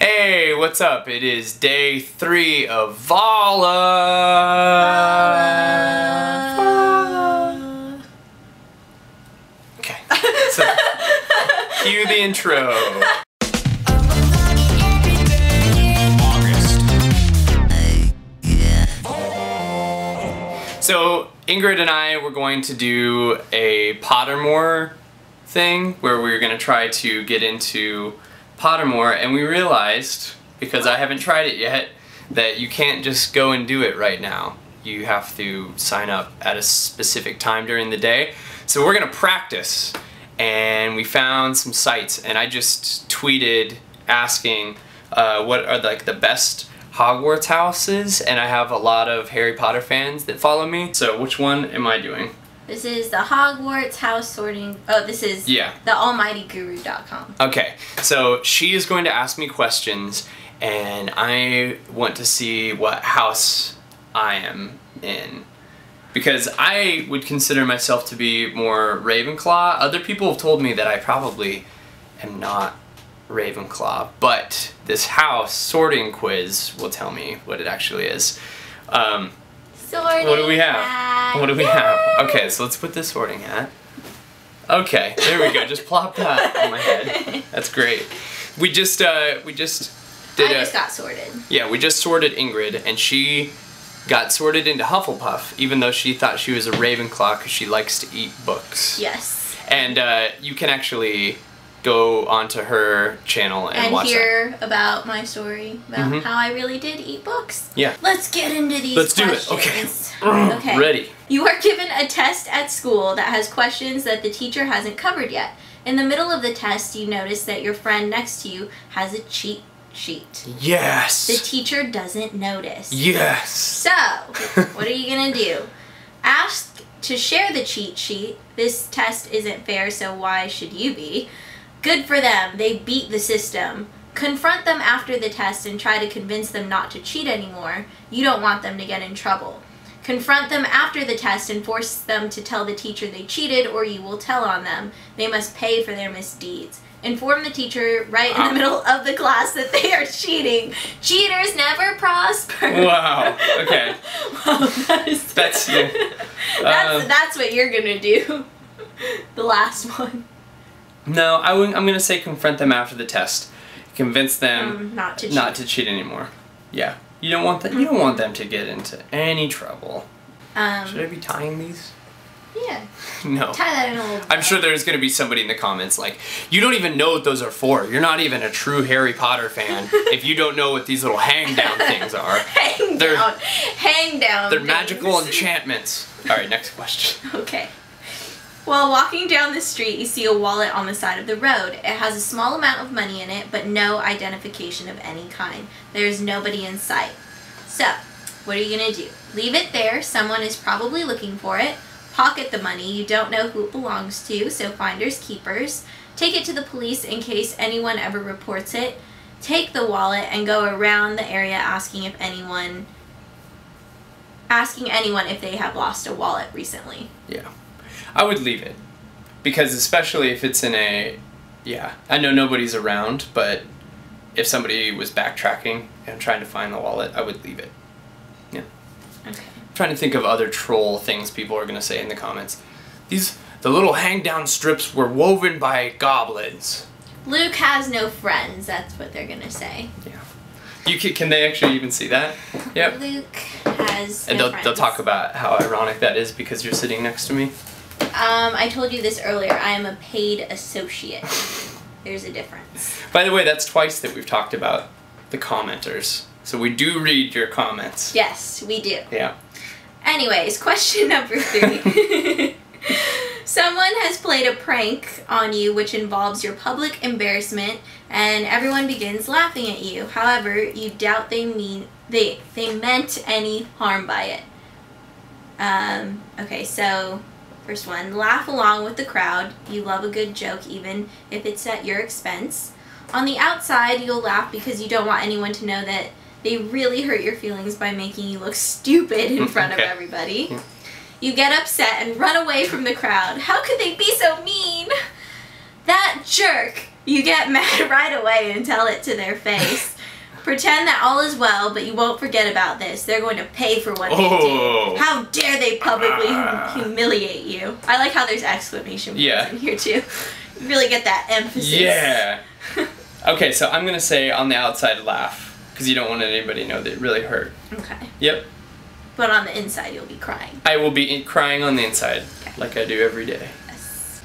Hey, what's up? It is day 3 of VALA. Okay, so cue the intro. So Ingrid and I were going to do a PotterMore thing where we were going to try to get into PotterMore, and we realized, because I haven't tried it yet, that you can't just go and do it right now. You have to sign up at a specific time during the day. So we're gonna practice, and we found some sites, and I just tweeted asking what are like the best Hogwarts houses, and I have a lot of Harry Potter fans that follow me. So which one am I doing? This is the Hogwarts house sorting. Oh, this is the almightyguru.com. Okay, so she is going to ask me questions, and I want to see what house I am in. Because I would consider myself to be more Ravenclaw. Other people have told me that I probably am not Ravenclaw, but this house sorting quiz will tell me what it actually is. Sorting what do we have? hat. What do we have? Okay, so let's put this sorting hat. Okay, there we go. Just plop that on my head. That's great. We just did I just got sorted. Yeah, we just sorted Ingrid, and she got sorted into Hufflepuff, even though she thought she was a Ravenclaw because she likes to eat books. Yes. And you can actually go onto her channel and watch hear about my story about how I really did eat books. Yeah. Let's get into these questions. Do it. Okay. Okay. Ready. You are given a test at school that has questions that the teacher hasn't covered yet. In the middle of the test, you notice that your friend next to you has a cheat sheet. Yes. The teacher doesn't notice. Yes. So, what are you gonna do? Ask to share the cheat sheet. This test isn't fair, so why should you be? Good for them. They beat the system. Confront them after the test and try to convince them not to cheat anymore. You don't want them to get in trouble. Confront them after the test and force them to tell the teacher they cheated, or you will tell on them. They must pay for their misdeeds. Inform the teacher right in the middle of the class that they are cheating. Cheaters never prosper. Wow. Okay. Well, That's yeah. That's what you're gonna do. The last one. No, I'm gonna say confront them after the test. Convince them not to cheat anymore. Yeah. You don't want that. You don't want them to get into any trouble. Should I be tying these? Yeah. No. Tie that in a little. I'm sure there's gonna be somebody in the comments like, you don't even know what those are for. You're not even a true Harry Potter fan if you don't know what these little hang down things are. Hang down. They're magical enchantments. All right, next question. Okay. While walking down the street, you see a wallet on the side of the road. It has a small amount of money in it, but no identification of any kind. There's nobody in sight. So, what are you gonna do? Leave it there. Someone is probably looking for it. Pocket the money. You don't know who it belongs to, so finders keepers. Take it to the police in case anyone ever reports it. Take the wallet and go around the area asking anyone if they have lost a wallet recently. Yeah. I would leave it, because especially if it's in a, I know nobody's around, but if somebody was backtracking and trying to find the wallet, I would leave it. Yeah. Okay. I'm trying to think of other troll things people are going to say in the comments. The little hang down strips were woven by goblins. Luke has no friends, that's what they're going to say. Yeah. Can they actually even see that? Yep. Luke has and no they'll talk about how ironic that is because you're sitting next to me. I told you this earlier. I am a paid associate. There's a difference. By the way, that's twice that we've talked about the commenters. So we do read your comments. Yes, we do. Yeah. Anyways, question number 3. Someone has played a prank on you which involves your public embarrassment, and everyone begins laughing at you. However, you doubt they meant any harm by it. Okay, so first one, laugh along with the crowd. You love a good joke even if it's at your expense. On the outside, you'll laugh because you don't want anyone to know that they really hurt your feelings by making you look stupid in front of everybody. You get upset and run away from the crowd. How could they be so mean? That jerk! You get mad right away and tell it to their face. Pretend that all is well, but you won't forget about this. They're going to pay for what they did. How dare they publicly humiliate you? I like how there's exclamation points in here too. You really get that emphasis. Yeah. Okay, so I'm gonna say on the outside laugh, because you don't want anybody to know that it really hurt. Okay. Yep. But on the inside, you'll be crying. I will be crying on the inside, like I do every day.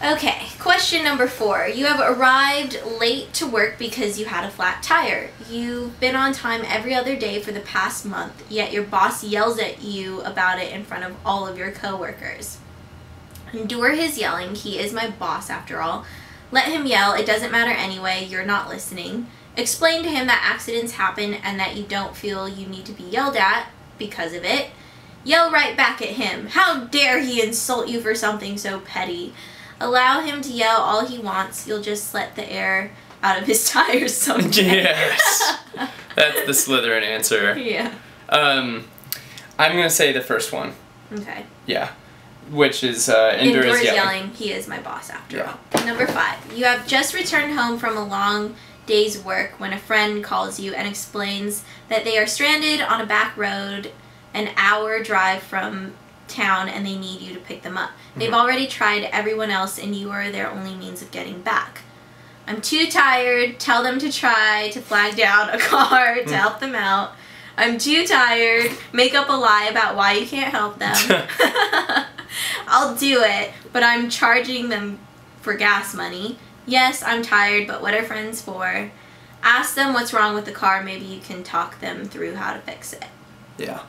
Okay, question number 4. You have arrived late to work because you had a flat tire. You've been on time every other day for the past month, yet your boss yells at you about it in front of all of your coworkers. Endure his yelling. He is my boss after all. Let him yell. It doesn't matter anyway. You're not listening. Explain to him that accidents happen and that you don't feel you need to be yelled at because of it. Yell right back at him. How dare he insult you for something so petty? Allow him to yell all he wants. You'll just let the air out of his tires someday. Yes. That's the Slytherin answer. Yeah. I'm going to say the first one. Okay. Yeah. Which is endure his yelling. He is my boss after all. Number 5. You have just returned home from a long day's work when a friend calls you and explains that they are stranded on a back road an hour drive from town and they need you to pick them up. They've already tried everyone else and you are their only means of getting back. I'm too tired. Tell them to try to flag down a car to help them out. I'm too tired. Make up a lie about why you can't help them. I'll do it, but I'm charging them for gas money. Yes, I'm tired, but what are friends for? Ask them what's wrong with the car. Maybe you can talk them through how to fix it. Yeah.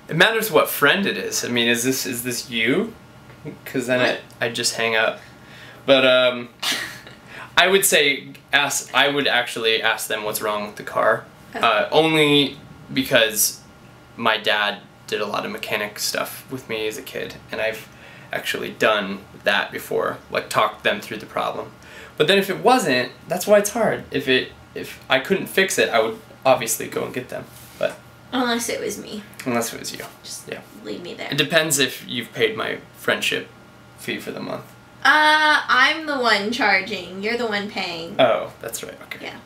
It matters what friend it is. I mean, is this you? Because then I just hang up. But I would say I would actually ask them what's wrong with the car. Okay. Only because my dad did a lot of mechanic stuff with me as a kid, and I've actually done that before, like talked them through the problem. But then if it wasn't, that's why it's hard. If I couldn't fix it, I would obviously go and get them. But unless it was me. Unless it was you. Just leave me there. It depends if you've paid my friendship fee for the month. I'm the one charging. You're the one paying. Oh, that's right. Okay. Yeah.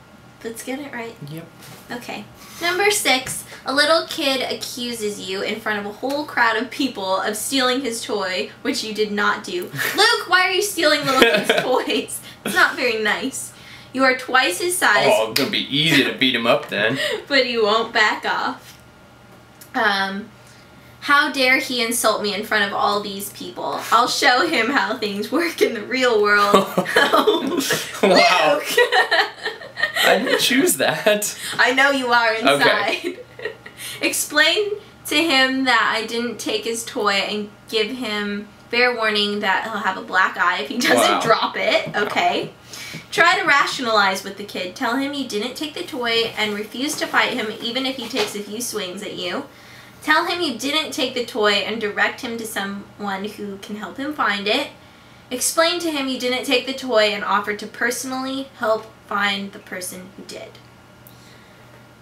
Let's get it right. Yep. Okay. Number 6. A little kid accuses you in front of a whole crowd of people of stealing his toy, which you did not do. Luke, why are you stealing little kids' toys? It's not very nice. You are twice his size. Oh, it's gonna be easy to beat him up then. But he won't back off. How dare he insult me in front of all these people? I'll show him how things work in the real world. Wow. I didn't choose that. I know you are inside. Okay. Explain to him that I didn't take his toy and give him fair warning that he'll have a black eye if he doesn't drop it. Okay. Try to rationalize with the kid. Tell him you didn't take the toy and refuse to fight him even if he takes a few swings at you. Tell him you didn't take the toy and direct him to someone who can help him find it. Explain to him you didn't take the toy and offer to personally help find the person who did.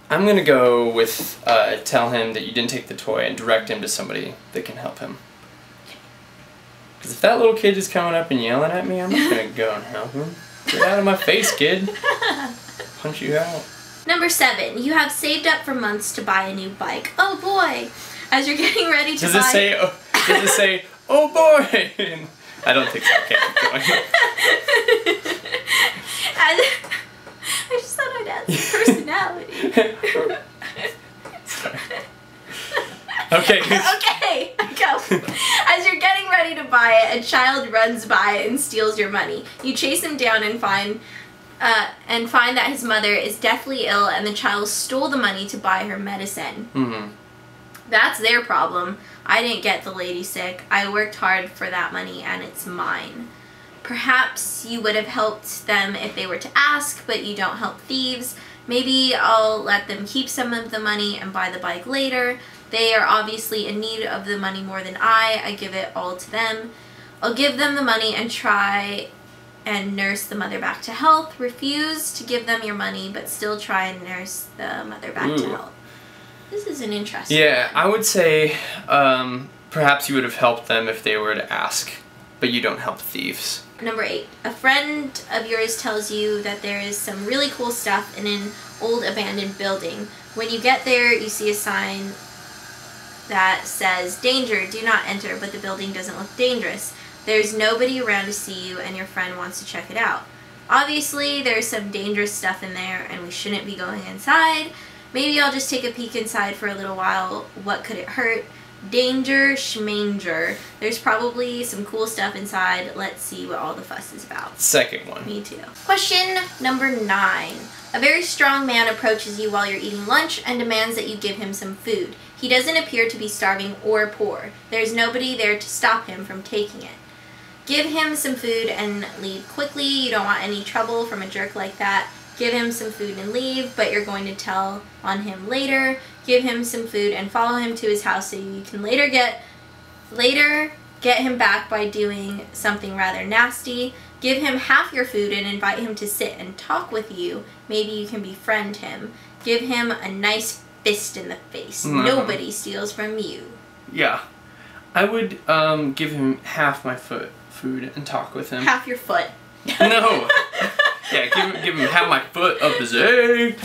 I'm going to go with tell him that you didn't take the toy and direct him to somebody that can help him. Because if that little kid is coming up and yelling at me, I'm not going to go and help him. Get out of my face, kid. Punch you out. Number 7. You have saved up for months to buy a new bike. Oh boy! As you're getting ready to Does it say, oh boy? I don't think so. Okay, keep going. I just thought I'd add some personality. Sorry. Okay. Okay, go. As you're getting ready to buy it, a child runs by and steals your money. You chase him down and find that his mother is deathly ill and the child stole the money to buy her medicine. Mm-hmm. That's their problem. I didn't get the lady sick. I worked hard for that money and it's mine. Perhaps you would have helped them if they were to ask, but you don't help thieves. Maybe I'll let them keep some of the money and buy the bike later. They are obviously in need of the money more than I give it all to them. I'll give them the money and try and nurse the mother back to health. Refuse to give them your money, but still try and nurse the mother back to health. This is an interesting one. I would say perhaps you would have helped them if they were to ask, but you don't help thieves. Number 8. A friend of yours tells you that there is some really cool stuff in an old abandoned building. When you get there, you see a sign that says, "Danger, do not enter," but the building doesn't look dangerous. There's nobody around to see you, and your friend wants to check it out. Obviously, there's some dangerous stuff in there, and we shouldn't be going inside. Maybe I'll just take a peek inside for a little while. What could it hurt? Danger schmanger. There's probably some cool stuff inside. Let's see what all the fuss is about. Second one. Me too. Question number 9. A very strong man approaches you while you're eating lunch and demands that you give him some food. He doesn't appear to be starving or poor. There's nobody there to stop him from taking it. Give him some food and leave quickly. You don't want any trouble from a jerk like that. Give him some food and leave, but you're going to tell on him later. Give him some food and follow him to his house so you can later get him back by doing something rather nasty. Give him half your food and invite him to sit and talk with you. Maybe you can befriend him. Give him a nice fist in the face. Nobody steals from you. Yeah. I would give him half my food and talk with him. Half your foot. No. Yeah, give him half my foot up his egg.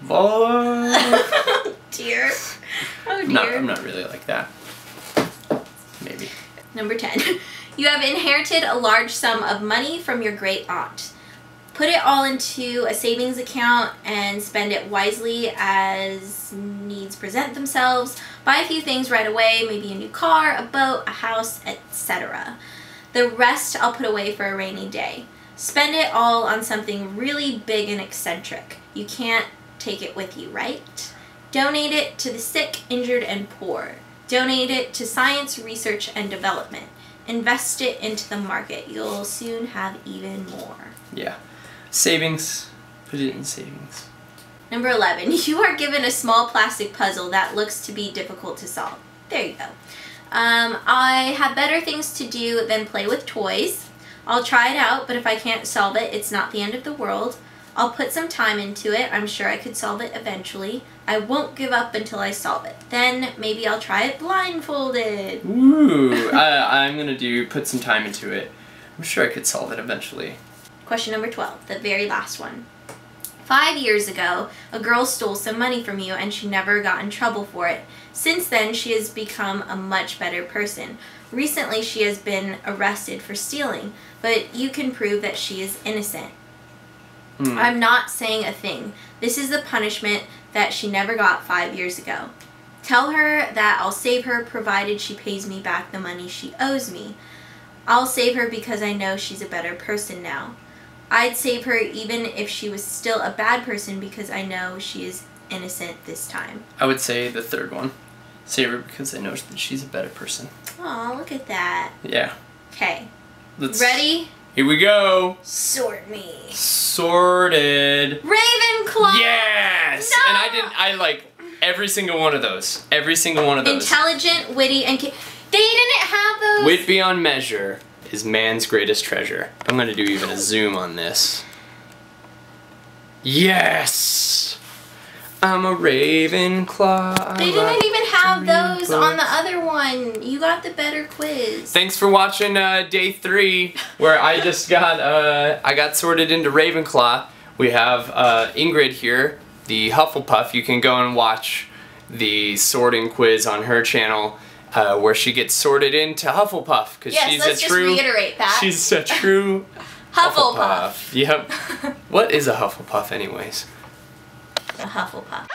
VALA. Oh dear. Oh dear. No, I'm not really like that. Maybe. Number 10. You have inherited a large sum of money from your great aunt. Put it all into a savings account and spend it wisely as needs present themselves. Buy a few things right away, maybe a new car, a boat, a house, etc. The rest I'll put away for a rainy day. Spend it all on something really big and eccentric. You can't take it with you, right? Donate it to the sick, injured, and poor. Donate it to science, research, and development. Invest it into the market. You'll soon have even more. Yeah. Savings. Put it in savings. Number 11. You are given a small plastic puzzle that looks to be difficult to solve. There you go. I have better things to do than play with toys. I'll try it out, but if I can't solve it, it's not the end of the world. I'll put some time into it. I'm sure I could solve it eventually. I won't give up until I solve it. Then maybe I'll try it blindfolded. Ooh, I'm gonna put some time into it. I'm sure I could solve it eventually. Question number 12, the very last one. 5 years ago, a girl stole some money from you and she never got in trouble for it. Since then, she has become a much better person. Recently, she has been arrested for stealing, but you can prove that she is innocent. I'm not saying a thing. This is the punishment that she never got 5 years ago. Tell her that I'll save her provided she pays me back the money she owes me. I'll save her because I know she's a better person now. I'd save her even if she was still a bad person because I know she is innocent this time. I would say the third one. Save her because I know that she's a better person. Aw, look at that. Yeah. Okay. Ready? Here we go. Sort me. Sorted. Ravenclaw! Yes! No! And I like every single one of those. Every single one of those. Intelligent, witty, and... They didn't have those... Wit beyond measure is man's greatest treasure. I'm gonna do even a zoom on this. Yes! I'm a Ravenclaw. They didn't even have those on the other one. You got the better quiz. Thanks for watching day 3, where I just got I got sorted into Ravenclaw. We have Ingrid here, the Hufflepuff. You can go and watch the sorting quiz on her channel, where she gets sorted into Hufflepuff because Just reiterate that. She's a true Hufflepuff. Yep. What is a Hufflepuff, anyways? A Hufflepuff.